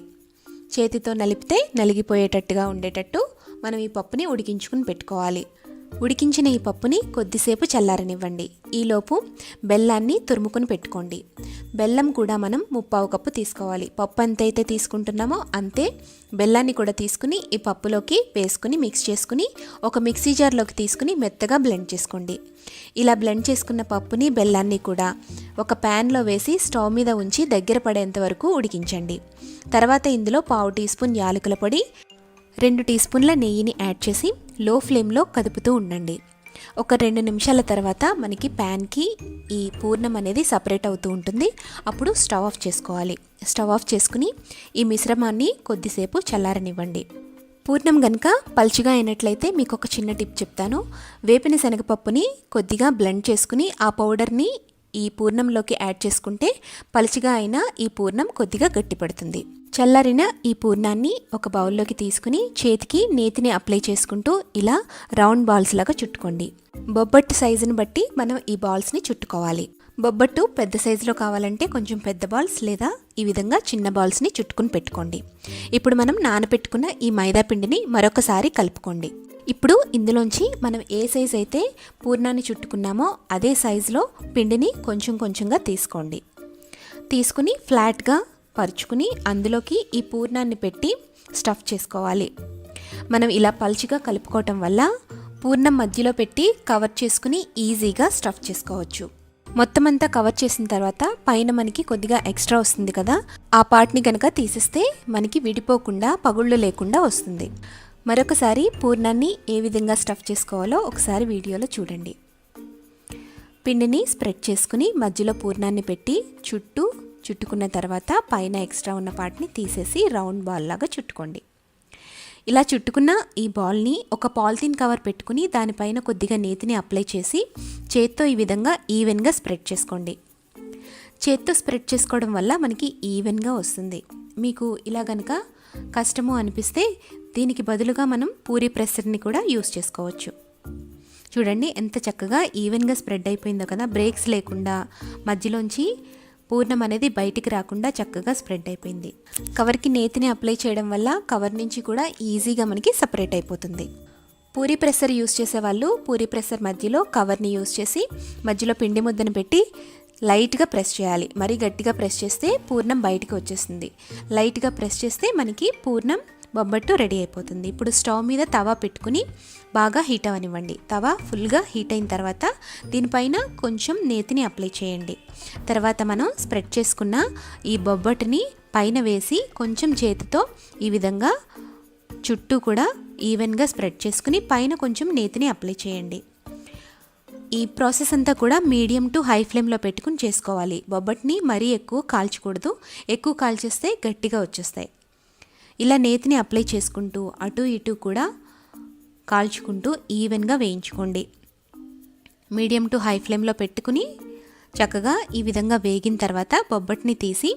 చేతితో నలిపితే నలిగిపోయేటట్టుగా ఉండేటట్టు మనం ఈ పప్పుని ఉడికించుకుని పెట్టుకోవాలి. ఉడికించిన ఈ పప్పుని కొద్దిసేపు చల్లారనివ్వండి. ఈలోపు బెల్లాన్ని తురుముకొని పెట్టుకోండి. బెల్లం కూడా మనం 3/4 కప్పు తీసుకోవాలి. పప్పు ఎంతైతే తీసుకుంటున్నామో అంతే బెల్లాన్ని కూడా తీసుకుని ఈ పప్పులోకి వేసుకుని మిక్స్ చేసుకుని ఒక మిక్సీ జార్లోకి తీసుకుని మెత్తగా బ్లెండ్ చేసుకోండి. ఇలా బ్లెండ్ చేసుకున్న పప్పుని బెల్లాన్ని కూడా ఒక ప్యాన్లో వేసి స్టవ్ మీద ఉంచి దగ్గర పడేంత వరకు ఉడికించండి. తర్వాత ఇందులో 1/2 టీ స్పూన్ యాలకుల పొడి, 2 టీ స్పూన్ల నెయ్యిని యాడ్ చేసి లో ఫ్లేమ్లో కదుపుతూ ఉండండి. ఒక 2 నిమిషాల తర్వాత మనకి ప్యాన్కి ఈ పూర్ణం అనేది సపరేట్ అవుతూ ఉంటుంది. అప్పుడు స్టవ్ ఆఫ్ చేసుకోవాలి. స్టవ్ ఆఫ్ చేసుకుని ఈ మిశ్రమాన్ని కొద్దిసేపు చల్లారనివ్వండి. పూర్ణం కనుక పల్చగా అయినట్లయితే మీకు ఒక చిన్న టిప్ చెప్తాను. వేపిన శనగపప్పుని కొద్దిగా బ్లెండ్ చేసుకుని ఆ పౌడర్ని ఈ పూర్ణంలోకి యాడ్ చేసుకుంటే పలుచగా అయిన ఈ పూర్ణం కొద్దిగా గట్టిపడుతుంది. చల్లారిన ఈ పూర్ణాన్ని ఒక బౌల్లోకి తీసుకుని చేతికి నేతిని అప్లై చేసుకుంటూ ఇలా రౌండ్ బాల్స్ లాగా చుట్టుకోండి. బొబ్బట్టు సైజుని బట్టి మనం ఈ బాల్స్ని చుట్టుకోవాలి. బొబ్బట్టు పెద్ద సైజులో కావాలంటే కొంచెం పెద్ద బాల్స్ లేదా ఈ విధంగా చిన్న బాల్స్ని చుట్టుకుని పెట్టుకోండి. ఇప్పుడు మనం నానబెట్టుకున్న ఈ మైదా పిండిని మరొకసారి కలుపుకోండి. ఇప్పుడు ఇందులోంచి మనం ఏ సైజ్ అయితే పూర్ణాన్ని చుట్టుకున్నామో అదే సైజులో పిండిని కొంచెంగా తీసుకోండి. తీసుకుని ఫ్లాట్గా పరుచుకుని అందులోకి ఈ పూర్ణాన్ని పెట్టి స్టఫ్ చేసుకోవాలి. మనం ఇలా పల్చగా కలుపుకోవటం వల్ల పూర్ణం మధ్యలో పెట్టి కవర్ చేసుకుని ఈజీగా స్టఫ్ చేసుకోవచ్చు. మొత్తం అంతా కవర్ చేసిన తర్వాత పైన మనకి కొద్దిగా ఎక్స్ట్రా వస్తుంది కదా, ఆ పార్ట్ని కనుక తీసేస్తే మనకి విడిపోకుండా పగుళ్ళు లేకుండా వస్తుంది. మరొకసారి పూర్ణాన్ని ఏ విధంగా స్టఫ్ చేసుకోవాలో ఒకసారి వీడియోలో చూడండి. పిండిని స్ప్రెడ్ చేసుకుని మధ్యలో పూర్ణాన్ని పెట్టి చుట్టుకున్న తర్వాత పైన ఎక్స్ట్రా ఉన్న పార్ట్ని తీసేసి రౌండ్ బాల్ లాగా చుట్టుకోండి. ఇలా చుట్టుకున్న ఈ బాల్ని ఒక పాలిథిన్ కవర్ పెట్టుకుని దానిపైన కొద్దిగా నేతిని అప్లై చేసి చేత్తో ఈ విధంగా ఈవెన్గా స్ప్రెడ్ చేసుకోండి. చేత్తో స్ప్రెడ్ చేసుకోవడం వల్ల మనకి ఈవెన్గా వస్తుంది. మీకు ఇలా కనుక కష్టము అనిపిస్తే దీనికి బదులుగా మనం పూరీ ప్రెస్సర్ని కూడా యూస్ చేసుకోవచ్చు. చూడండి ఎంత చక్కగా ఈవెన్గా స్ప్రెడ్ అయిపోయిందో కదా, బ్రేక్స్ లేకుండా మధ్యలోంచి పూర్ణం అనేది బయటికి రాకుండా చక్కగా స్ప్రెడ్ అయిపోయింది. కవర్కి నేతిని అప్లై చేయడం వల్ల కవర్ నుంచి కూడా ఈజీగా మనకి సపరేట్ అయిపోతుంది. పూరీ ప్రెస్సర్ యూస్ చేసేవాళ్ళు పూరీ ప్రెస్సర్ మధ్యలో కవర్ని యూస్ చేసి మధ్యలో పిండి ముద్దను పెట్టి లైట్గా ప్రెస్ చేయాలి. మరీ గట్టిగా ప్రెస్ చేస్తే పూర్ణం బయటికి వచ్చేస్తుంది. లైట్గా ప్రెస్ చేస్తే మనకి పూర్ణం బొబ్బట్టు రెడీ అయిపోతుంది. ఇప్పుడు స్టవ్ మీద తవా పెట్టుకుని బాగా హీట్ అవనివ్వండి. తవా ఫుల్గా హీట్ అయిన తర్వాత దీనిపైన కొంచెం నేతిని అప్లై చేయండి. తర్వాత మనం స్ప్రెడ్ చేసుకున్న ఈ బొబ్బట్టుని పైన వేసి కొంచెం చేతితో ఈ విధంగా చుట్టూ కూడా ఈవెన్గా స్ప్రెడ్ చేసుకుని పైన కొంచెం నేతిని అప్లై చేయండి. ఈ ప్రాసెస్ అంతా కూడా మీడియం టు హై ఫ్లేమ్లో పెట్టుకుని చేసుకోవాలి. బొబ్బట్ని మరీ ఎక్కువ కాల్చకూడదు, ఎక్కువ కాల్చేస్తే గట్టిగా వచ్చేస్తాయి. ఇలా నేతిని అప్లై చేసుకుంటూ అటు ఇటు కూడా కాల్చుకుంటూ ఈవెన్గా వేయించుకోండి. మీడియం టు హై ఫ్లేమ్లో పెట్టుకుని చక్కగా ఈ విధంగా వేగిన తర్వాత బొబ్బట్ని తీసి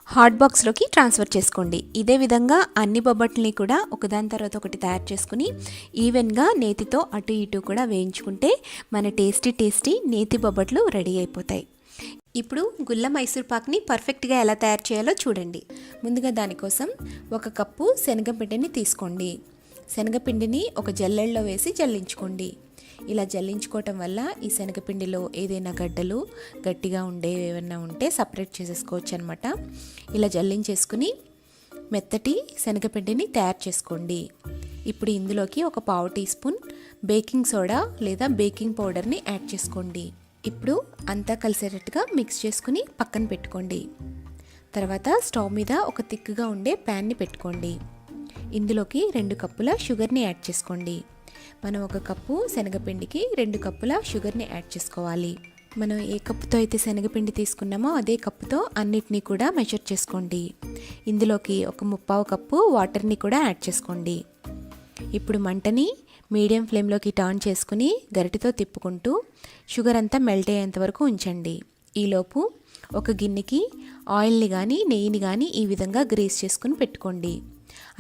హాట్ బాక్స్లోకి ట్రాన్స్ఫర్ చేసుకోండి. ఇదే విధంగా అన్ని బొబ్బట్లని కూడా ఒకదాని తర్వాత ఒకటి తయారు చేసుకుని ఈవెన్గా నేతితో అటు ఇటు కూడా వేయించుకుంటే మన టేస్టీ నేతి బొబ్బట్లు రెడీ అయిపోతాయి. ఇప్పుడు గుల్ల మైసూర్ పాక్ని పర్ఫెక్ట్గా ఎలా తయారు చేయాలో చూడండి. ముందుగా దానికోసం 1 కప్పు శనగపిండిని తీసుకోండి. శనగపిండిని ఒక జల్లెడలో వేసి జల్లించుకోండి. ఇలా జల్లించుకోవటం వల్ల ఈ శనగపిండిలో ఏదైనా గడ్డలు గట్టిగా ఏమైనా ఉంటే సపరేట్ చేసేసుకోవచ్చు అనమాట. ఇలా జల్లించేసుకుని మెత్తటి శనగపిండిని తయారు చేసుకోండి. ఇప్పుడు ఇందులోకి 1 పావు టీ స్పూన్ బేకింగ్ సోడా లేదా బేకింగ్ పౌడర్ని యాడ్ చేసుకోండి. ఇప్పుడు అంతా కలిసేటట్టుగా మిక్స్ చేసుకుని పక్కన పెట్టుకోండి. తర్వాత స్టవ్ మీద ఒక తిక్కుగా ఉండే ప్యాన్ని పెట్టుకోండి. ఇందులోకి 2 కప్పుల షుగర్ని యాడ్ చేసుకోండి. మనం 1 కప్పు శనగపిండికి 2 కప్పుల షుగర్ని యాడ్ చేసుకోవాలి. మనం ఏ కప్పుతో అయితే శనగపిండి తీసుకున్నామో అదే కప్పుతో అన్నిటినీ కూడా మెజర్ చేసుకోండి. ఇందులోకి 1/3 కప్పు వాటర్ని కూడా యాడ్ చేసుకోండి. ఇప్పుడు మంటని మీడియం ఫ్లేమ్లోకి టర్న్ చేసుకుని గరిటెతో తిప్పుకుంటూ షుగర్ అంతా మెల్ట్ అయ్యేంత వరకు ఉంచండి. ఈలోపు ఒక గిన్నెకి ఆయిల్ని కానీ నెయ్యిని కానీ ఈ విధంగా గ్రీస్ చేసుకుని పెట్టుకోండి.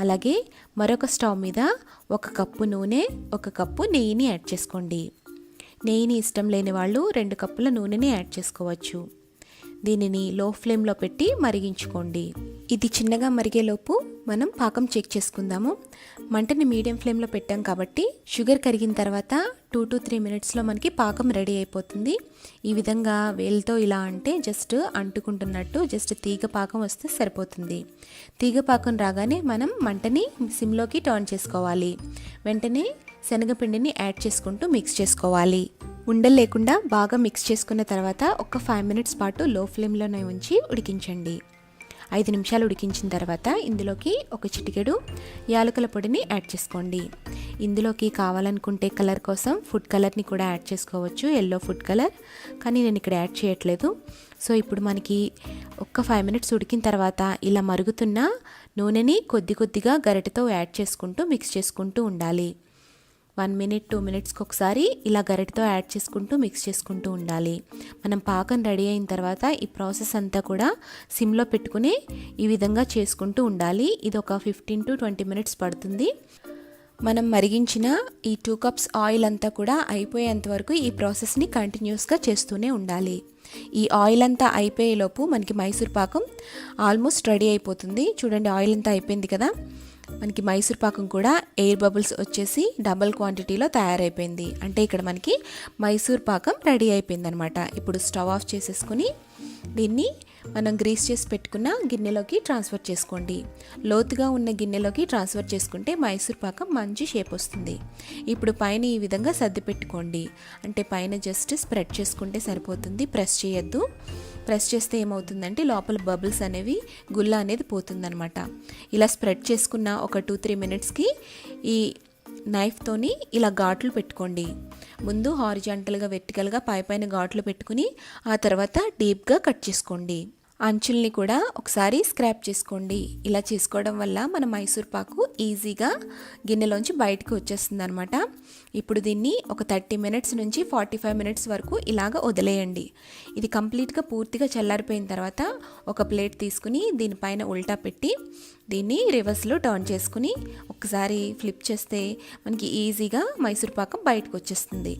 అలాగే మరొక స్టవ్ మీద 1 కప్పు నూనె 1 కప్పు నెయ్యిని యాడ్ చేసుకోండి. నెయ్యిని ఇష్టం లేని వాళ్ళు 2 కప్పుల నూనెని యాడ్ చేసుకోవచ్చు. దీనిని లో ఫ్లేమ్లో పెట్టి మరిగించుకోండి. ఇది చిన్నగా మరిగేలోపు మనం పాకం చెక్ చేసుకుందాము. మంటని మీడియం ఫ్లేమ్లో పెట్టాం కాబట్టి షుగర్ కరిగిన తర్వాత 2 to 3 మినిట్స్లో మనకి పాకం రెడీ అయిపోతుంది. ఈ విధంగా వేలుతో ఇలా అంటే జస్ట్ అంటుకుంటున్నట్టు జస్ట్ తీగ పాకం వస్తే సరిపోతుంది. తీగ పాకం రాగానే మనం మంటని సిమ్లోకి టర్న్ చేసుకోవాలి. వెంటనే శనగపిండిని యాడ్ చేసుకుంటూ మిక్స్ చేసుకోవాలి. ఉండలు లేకుండా బాగా మిక్స్ చేసుకున్న తర్వాత ఒక 5 మినిట్స్ పాటు లో ఫ్లేమ్లోనే ఉంచి ఉడికించండి. 5 నిమిషాలు ఉడికించిన తర్వాత ఇందులోకి 1 చిటికెడు యాలకుల పొడిని యాడ్ చేసుకోండి. ఇందులోకి కావాలనుకుంటే కలర్ కోసం ఫుడ్ కలర్ని కూడా యాడ్ చేసుకోవచ్చు, ఎల్లో ఫుడ్ కలర్, కానీ నేను ఇక్కడ యాడ్ చేయట్లేదు. సో ఇప్పుడు మనకి ఒక 5 మినిట్స్ ఉడికిన తర్వాత ఇలా మరుగుతున్న నూనెని కొద్దిగా గరిటెతో యాడ్ చేసుకుంటూ మిక్స్ చేసుకుంటూ ఉండాలి. 1 మినిట్ 2 మినిట్స్కి ఒకసారి ఇలా గరిటెతో యాడ్ చేసుకుంటూ మిక్స్ చేసుకుంటూ ఉండాలి. మనం పాకం రెడీ అయిన తర్వాత ఈ ప్రాసెస్ అంతా కూడా సిమ్లో పెట్టుకుని ఈ విధంగా చేసుకుంటూ ఉండాలి. ఇది ఒక 15 to 20 మినిట్స్ పడుతుంది. మనం మరిగించిన ఈ 2 కప్స్ ఆయిల్ అంతా కూడా అయిపోయేంత వరకు ఈ ప్రాసెస్ని కంటిన్యూస్గా చేస్తూనే ఉండాలి. ఈ ఆయిల్ అంతా అయిపోయేలోపు మనకి మైసూర్ పాకం ఆల్మోస్ట్ రెడీ అయిపోతుంది. చూడండి, ఆయిల్ అంతా అయిపోయింది కదా. మనకి మైసూర్ పాకం కూడా ఎయిర్ బబుల్స్ వచ్చేసి డబల్ క్వాంటిటీలో తయారైపోయింది. అంటే ఇక్కడ మనకి మైసూర్ పాకం రెడీ అయిపోయింది అనమాట. ఇప్పుడు స్టవ్ ఆఫ్ చేసేసుకుని దీన్ని మనం గ్రీస్ చేసి పెట్టుకున్న గిన్నెలోకి ట్రాన్స్ఫర్ చేసుకోండి. లోతుగా ఉన్న గిన్నెలోకి ట్రాన్స్ఫర్ చేసుకుంటే మైసూర్ పాకం మంచి షేప్ వస్తుంది. ఇప్పుడు పైన ఈ విధంగా సర్ది పెట్టుకోండి. అంటే పైన జస్ట్ స్ప్రెడ్ చేసుకుంటే సరిపోతుంది, ప్రెస్ చేయొద్దు. ప్రెస్ చేస్తే ఏమవుతుందంటే లోపల బబుల్స్ అనేవి గుల్ల అనేది పోతుందనమాట. ఇలా స్ప్రెడ్ చేసుకున్న ఒక 2-3 మినిట్స్కి ఈ నైఫ్తోని ఇలా ఘాట్లు పెట్టుకోండి. ముందు హారిజాంటల్గా వెర్టికల్గా పైన ఘాట్లు పెట్టుకుని ఆ తర్వాత డీప్గా కట్ చేసుకోండి. అంచుల్ని కూడా ఒకసారి స్క్రాప్ చేసుకోండి. ఇలా చేసుకోవడం వల్ల మన మైసూర్ పాకు ఈజీగా గిన్నెలోంచి బయటకు వచ్చేస్తుంది అనమాట. ఇప్పుడు దీన్ని ఒక 30 మినిట్స్ నుంచి 45 మినిట్స్ వరకు ఇలాగ వదిలేయండి. ఇది కంప్లీట్గా పూర్తిగా చల్లారిపోయిన తర్వాత ఒక ప్లేట్ తీసుకుని దీనిపైన ఉల్టా పెట్టి దీన్ని రివర్స్లో టర్న్ చేసుకుని ఒకసారి ఫ్లిప్ చేస్తే మనకి ఈజీగా మైసూర్ పాకం బయటకు వచ్చేస్తుంది.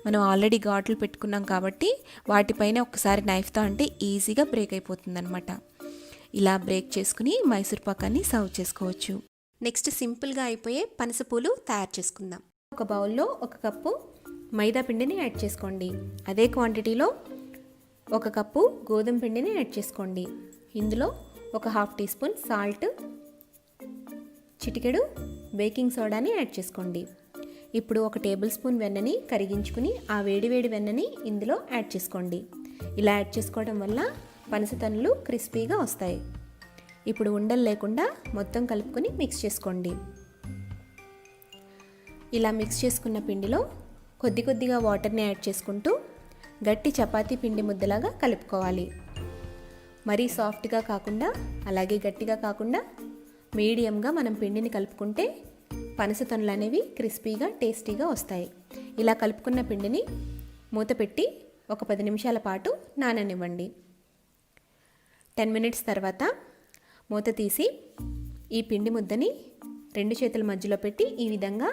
మనం ఆల్రెడీ ఘాట్లు పెట్టుకున్నాం కాబట్టి వాటిపైన ఒకసారి నైఫ్తో అంటే ఈజీగా బ్రేక్ అయిపోతుంది అనమాట. ఇలా బ్రేక్ చేసుకుని మైసూర్ పాకాన్ని సర్వ్ చేసుకోవచ్చు. నెక్స్ట్ సింపుల్గా అయిపోయే పనసపూలు తయారు చేసుకుందాం. ఒక బౌల్లో 1 కప్పు మైదా పిండిని యాడ్ చేసుకోండి. అదే క్వాంటిటీలో 1 కప్పు గోధుమ పిండిని యాడ్ చేసుకోండి. ఇందులో ఒక 1/2 టీ స్పూన్ సాల్ట్, చిటికెడు బేకింగ్ సోడాని యాడ్ చేసుకోండి. ఇప్పుడు 1 టేబుల్ స్పూన్ వెన్నని కరిగించుకుని ఆ వేడివేడి వెన్నని ఇందులో యాడ్ చేసుకోండి. ఇలా యాడ్ చేసుకోవడం వల్ల పనసతనులు క్రిస్పీగా వస్తాయి. ఇప్పుడు ఉండలు లేకుండా మొత్తం కలుపుకొని మిక్స్ చేసుకోండి. ఇలా మిక్స్ చేసుకున్న పిండిలో కొద్ది కొద్దిగా వాటర్ని యాడ్ చేసుకుంటూ గట్టి చపాతీ పిండి ముద్దలాగా కలుపుకోవాలి. మరీ సాఫ్ట్గా కాకుండా అలాగే గట్టిగా కాకుండా మీడియంగా మనం పిండిని కలుపుకుంటే పనస తొనలు అనేవి క్రిస్పీగా టేస్టీగా వస్తాయి. ఇలా కలుపుకున్న పిండిని మూత పెట్టి ఒక 10 నిమిషాల పాటు నాననివ్వండి. 10 మినిట్స్ తర్వాత మూత తీసి ఈ పిండి ముద్దని 2 చేతుల మధ్యలో పెట్టి ఈ విధంగా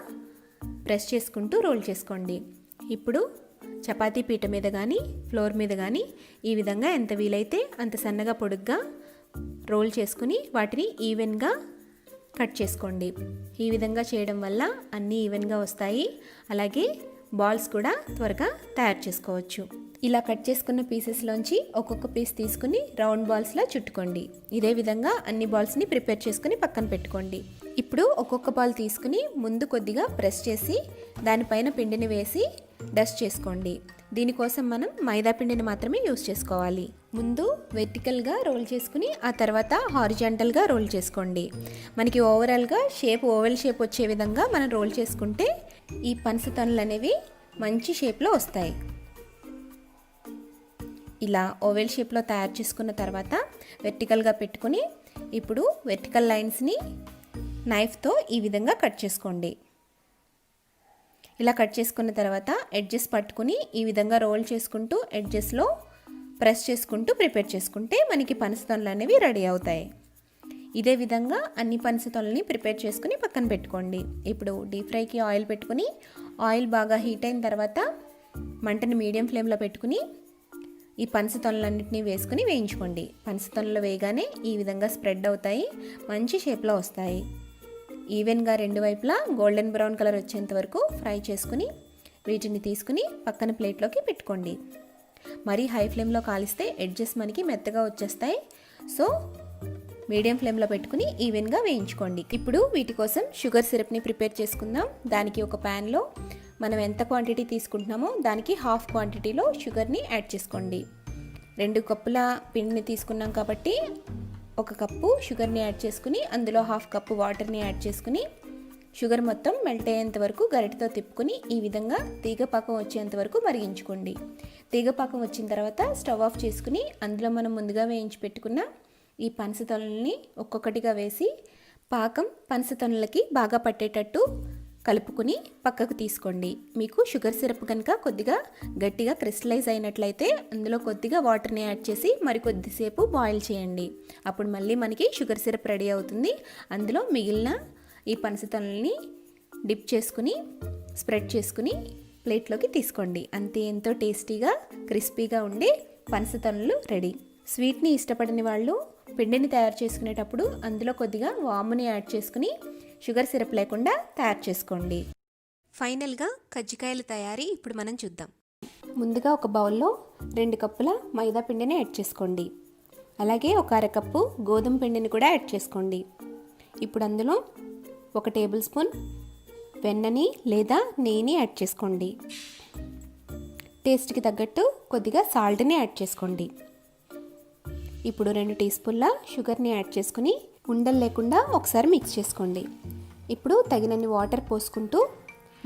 ప్రెస్ చేసుకుంటూ రోల్ చేసుకోండి. ఇప్పుడు చపాతీ పీట మీద కానీ ఫ్లోర్ మీద కానీ ఈ విధంగా ఎంత వీలైతే అంత సన్నగా పొడుగ్గా రోల్ చేసుకుని వాటిని ఈవెన్గా కట్ చేసుకోండి. ఈ విధంగా చేయడం వల్ల అన్నీ ఈవెన్గా వస్తాయి. అలాగే బాల్స్ కూడా త్వరగా తయారు చేసుకోవచ్చు. ఇలా కట్ చేసుకున్న పీసెస్లోంచి ఒక్కొక్క పీస్ తీసుకుని రౌండ్ బాల్స్లా చుట్టుకోండి. ఇదే విధంగా అన్ని బాల్స్ని ప్రిపేర్ చేసుకుని పక్కన పెట్టుకోండి. ఇప్పుడు ఒక్కొక్క బాల్ తీసుకుని ముందు కొద్దిగా ప్రెస్ చేసి దానిపైన పిండిని వేసి డస్ట్ చేసుకోండి. దీనికోసం మనం మైదా పిండిని మాత్రమే యూస్ చేసుకోవాలి. ముందు వెర్టికల్గా రోల్ చేసుకుని ఆ తర్వాత హారిజాంటల్గా రోల్ చేసుకోండి. మనకి ఓవరాల్గా ఓవెల్ షేప్ వచ్చే విధంగా మనం రోల్ చేసుకుంటే ఈ పనస తొనలు అనేవి మంచి షేప్లో వస్తాయి. ఇలా ఓవెల్ షేప్లో తయారు చేసుకున్న తర్వాత వెర్టికల్గా పెట్టుకుని ఇప్పుడు వెర్టికల్ లైన్స్ని నైఫ్తో ఈ విధంగా కట్ చేసుకోండి. ఇలా కట్ చేసుకున్న తర్వాత ఎడ్జెస్ పట్టుకుని ఈ విధంగా రోల్ చేసుకుంటూ ఎడ్జెస్లో ప్రెస్ చేసుకుంటూ ప్రిపేర్ చేసుకుంటే మనకి పనస తొనలు అనేవి రెడీ అవుతాయి. ఇదే విధంగా అన్ని పనస తొనలని ప్రిపేర్ చేసుకుని పక్కన పెట్టుకోండి. ఇప్పుడు డీప్ ఫ్రైకి ఆయిల్ పెట్టుకుని ఆయిల్ బాగా హీట్ అయిన తర్వాత మంటని మీడియం ఫ్లేమ్లో పెట్టుకుని ఈ పనస తొనలన్నింటినీ వేసుకుని వేయించుకోండి. పనస తొనలు వేయగానే ఈ విధంగా స్ప్రెడ్ అవుతాయి, మంచి షేప్లో వస్తాయి. ఈవెన్గా 2 వైపులా గోల్డెన్ బ్రౌన్ కలర్ వచ్చేంత వరకు ఫ్రై చేసుకుని వీటిని తీసుకుని పక్కన ప్లేట్లోకి పెట్టుకోండి. మరీ హై ఫ్లేమ్లో కాలిస్తే ఎడ్జెస్ మనకి మెత్తగా వచ్చేస్తాయి. సో మీడియం ఫ్లేమ్లో పెట్టుకుని ఈవెన్గా వేయించుకోండి. ఇప్పుడు వీటి కోసం షుగర్ సిరప్ని ప్రిపేర్ చేసుకుందాం. దానికి ఒక ప్యాన్లో మనం ఎంత క్వాంటిటీ తీసుకుంటున్నామో దానికి హాఫ్ క్వాంటిటీలో షుగర్ని యాడ్ చేసుకోండి. 2 కప్పుల పిండిని తీసుకున్నాం కాబట్టి 1 కప్పు షుగర్ని యాడ్ చేసుకుని అందులో హాఫ్ కప్పు వాటర్ని యాడ్ చేసుకుని షుగర్ మొత్తం మెల్ట్ అయ్యేంత వరకు గరిటెతో తిప్పుకుని ఈ విధంగా తీగపాకం వచ్చేంత వరకు మరిగించుకోండి. తీగపాకం వచ్చిన తర్వాత స్టవ్ ఆఫ్ చేసుకుని అందులో మనం ముందుగా వేయించి పెట్టుకున్న ఈ పనస తొనలని ఒక్కొక్కటిగా వేసి పాకం పనస తొనలకి బాగా పట్టేటట్టు కలుపుకుని పక్కకు తీసుకోండి. మీకు షుగర్ సిరప్ కనుక కొద్దిగా గట్టిగా క్రిస్టలైజ్ అయినట్లయితే అందులో కొద్దిగా వాటర్ని యాడ్ చేసి మరి కొద్దిసేపు బాయిల్ చేయండి. అప్పుడు మళ్ళీ మనకి షుగర్ సిరప్ రెడీ అవుతుంది. అందులో మిగిలిన ఈ పనస తొనలని డిప్ చేసుకుని స్ప్రెడ్ చేసుకుని ప్లేట్లోకి తీసుకోండి. అంతే, ఎంతో టేస్టీగా క్రిస్పీగా ఉండే పనస తొనలు రెడీ. స్వీట్ని ఇష్టపడని వాళ్ళు పిండిని తయారు చేసుకునేటప్పుడు అందులో కొద్దిగా వాముని యాడ్ చేసుకుని షుగర్ సిరప్ లేకుండా తయారు చేసుకోండి. ఫైనల్గా కజ్జికాయల తయారీ ఇప్పుడు మనం చూద్దాం. ముందుగా ఒక బౌల్లో 2 కప్పుల మైదా పిండిని యాడ్ చేసుకోండి. అలాగే 1 అరకప్పు గోధుమ పిండిని కూడా యాడ్ చేసుకోండి. ఇప్పుడు అందులో 1 టేబుల్ స్పూన్ వెన్నని లేదా నెయ్యిని యాడ్ చేసుకోండి. టేస్ట్కి తగ్గట్టు కొద్దిగా సాల్ట్ని యాడ్ చేసుకోండి. ఇప్పుడు 2 టీ స్పూన్ల షుగర్ని యాడ్ చేసుకుని ఉండలు లేకుండా ఒకసారి మిక్స్ చేసుకోండి. ఇప్పుడు తగినన్ని వాటర్ పోసుకుంటూ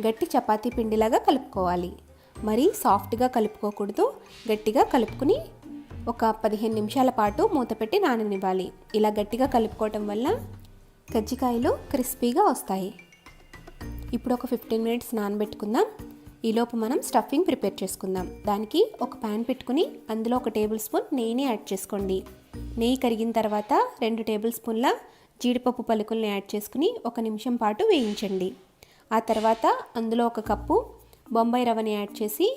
గట్టి చపాతీ పిండిలాగా కలుపుకోవాలి. మరీ సాఫ్ట్గా కలుపుకోకూడదు, గట్టిగా కలుపుకుని ఒక 15 నిమిషాల పాటు మూత పెట్టి నాననివ్వాలి. ఇలా గట్టిగా కలుపుకోవటం వల్ల కజ్జికాయలు క్రిస్పీగా వస్తాయి. ఇప్పుడు ఒక 15 మినిట్స్ నానబెట్టుకుందాం. ఈలోపు మనం స్టఫింగ్ ప్రిపేర్ చేసుకుందాం. దానికి ఒక ప్యాన్ పెట్టుకుని అందులో 1 టేబుల్ స్పూన్ నెయ్యిని యాడ్ చేసుకోండి. నెయ్యి కరిగిన తర్వాత 2 టేబుల్ స్పూన్ల జీడిపప్పు పలుకుల్ని యాడ్ చేసుకుని 1 నిమిషం పాటు వేయించండి. ఆ తర్వాత అందులో 1 కప్పు బొంబాయి రవ్వని యాడ్ చేసి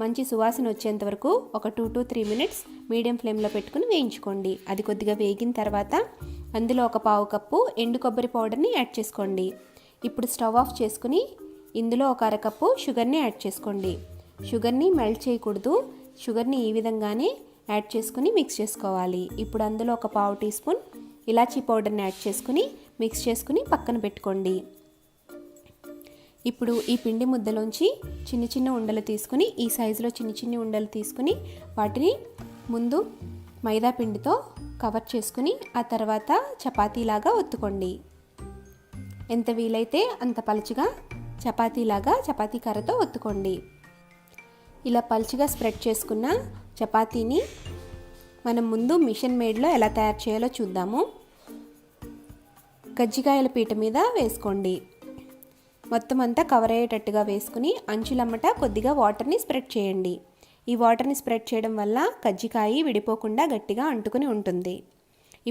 మంచి సువాసన వచ్చేంత వరకు ఒక 2 to 3 మినిట్స్ మీడియం ఫ్లేమ్లో పెట్టుకుని వేయించుకోండి. అది కొద్దిగా వేగిన తర్వాత అందులో 1/4 కప్పు ఎండు కొబ్బరి పౌడర్ని యాడ్ చేసుకోండి. ఇప్పుడు స్టవ్ ఆఫ్ చేసుకుని ఇందులో 1 అరకప్పు షుగర్ని యాడ్ చేసుకోండి. షుగర్ని మెల్ట్ చేయకూడదు, షుగర్ని ఈ విధంగానే యాడ్ చేసుకుని మిక్స్ చేసుకోవాలి. ఇప్పుడు అందులో 1/4 టీ స్పూన్ ఇలాచీ పౌడర్ని యాడ్ చేసుకుని మిక్స్ చేసుకుని పక్కన పెట్టుకోండి. ఇప్పుడు ఈ పిండి ముద్దలోంచి చిన్న చిన్న ఉండలు తీసుకుని ఈ సైజులో చిన్న ఉండలు తీసుకుని వాటిని ముందు మైదా పిండితో కవర్ చేసుకుని ఆ తర్వాత చపాతీలాగా ఒత్తుకోండి. ఎంత వీలైతే అంత పలుచగా చపాతీ కర్రతో ఒత్తుకోండి. ఇలా పల్చగా స్ప్రెడ్ చేసుకున్న చపాతీని మనం ముందు మిషన్ మేడ్లో ఎలా తయారు చేయాలో చూద్దాము. కజ్జికాయల పీట మీద వేసుకోండి. మొత్తం అంతా కవర్ అయ్యేటట్టుగా వేసుకుని అంచులమ్మట కొద్దిగా వాటర్ని స్ప్రెడ్ చేయండి. ఈ వాటర్ని స్ప్రెడ్ చేయడం వల్ల కజ్జికాయ విడిపోకుండా గట్టిగా అంటుకుని ఉంటుంది.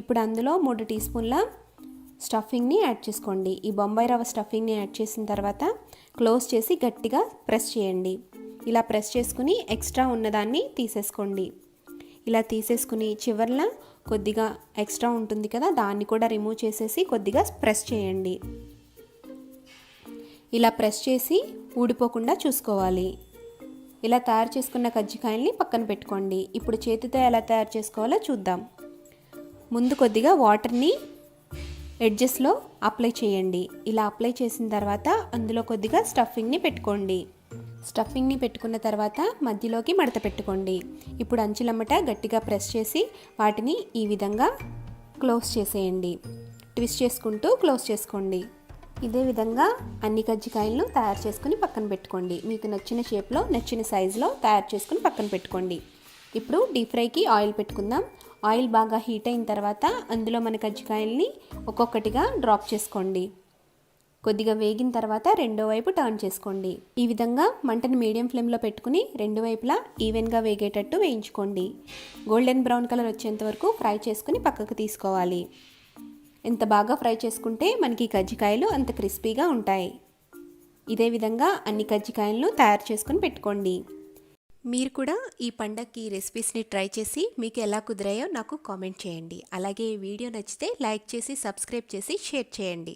ఇప్పుడు అందులో 3 టీ స్పూన్ల స్టఫింగ్ని యాడ్ చేసుకోండి. ఈ బొంబాయి రవ్వ స్టఫింగ్ని యాడ్ చేసిన తర్వాత క్లోజ్ చేసి గట్టిగా ప్రెస్ చేయండి. ఇలా ప్రెస్ చేసుకుని ఎక్స్ట్రా ఉన్నదాన్ని తీసేసుకోండి. ఇలా తీసేసుకుని చివర్ల కొద్దిగా ఎక్స్ట్రా ఉంటుంది కదా, దాన్ని కూడా రిమూవ్ చేసేసి కొద్దిగా ప్రెస్ చేయండి. ఇలా ప్రెస్ చేసి ఊడిపోకుండా చూసుకోవాలి. ఇలా తయారు చేసుకున్న కజ్జికాయల్ని పక్కన పెట్టుకోండి. ఇప్పుడు చేతితో ఎలా తయారు చేసుకోవాలో చూద్దాం. ముందు కొద్దిగా వాటర్ని ఎడ్జెస్లో అప్లై చేయండి. ఇలా అప్లై చేసిన తర్వాత అందులో కొద్దిగా స్టఫింగ్ని పెట్టుకోండి. స్టఫింగ్ని పెట్టుకున్న తర్వాత మధ్యలోకి మడత పెట్టుకోండి. ఇప్పుడు అంచులమ్మట గట్టిగా ప్రెస్ చేసి వాటిని ఈ విధంగా క్లోజ్ చేసేయండి. ట్విస్ట్ చేసుకుంటూ క్లోజ్ చేసుకోండి. ఇదే విధంగా అన్ని కజ్జికాయలను తయారు చేసుకుని పక్కన పెట్టుకోండి. మీకు నచ్చిన షేప్లో నచ్చిన సైజులో తయారు చేసుకుని పక్కన పెట్టుకోండి. ఇప్పుడు డీప్ ఫ్రైకి ఆయిల్ పెట్టుకుందాం. ఆయిల్ బాగా హీట్ అయిన తర్వాత అందులో మన కజ్జికాయల్ని ఒక్కొక్కటిగా డ్రాప్ చేసుకోండి. కొద్దిగా వేగిన తర్వాత రెండో వైపు టర్న్ చేసుకోండి. ఈ విధంగా మంటను మీడియం ఫ్లేమ్లో పెట్టుకుని రెండు వైపులా ఈవెన్గా వేగేటట్టు వేయించుకోండి. గోల్డెన్ బ్రౌన్ కలర్ వచ్చేంత వరకు ఫ్రై చేసుకుని పక్కకు తీసుకోవాలి. ఎంత బాగా ఫ్రై చేసుకుంటే మనకి కజ్జికాయలు అంత క్రిస్పీగా ఉంటాయి. ఇదే విధంగా అన్ని కజ్జికాయలను తయారు చేసుకుని పెట్టుకోండి. మీరు కూడా ఈ పండగకి ఈ రెసిపీస్ని ట్రై చేసి మీకు ఎలా కుదిరాయో నాకు కామెంట్ చేయండి. అలాగే ఈ వీడియో నచ్చితే లైక్ చేసి సబ్స్క్రైబ్ చేసి షేర్ చేయండి.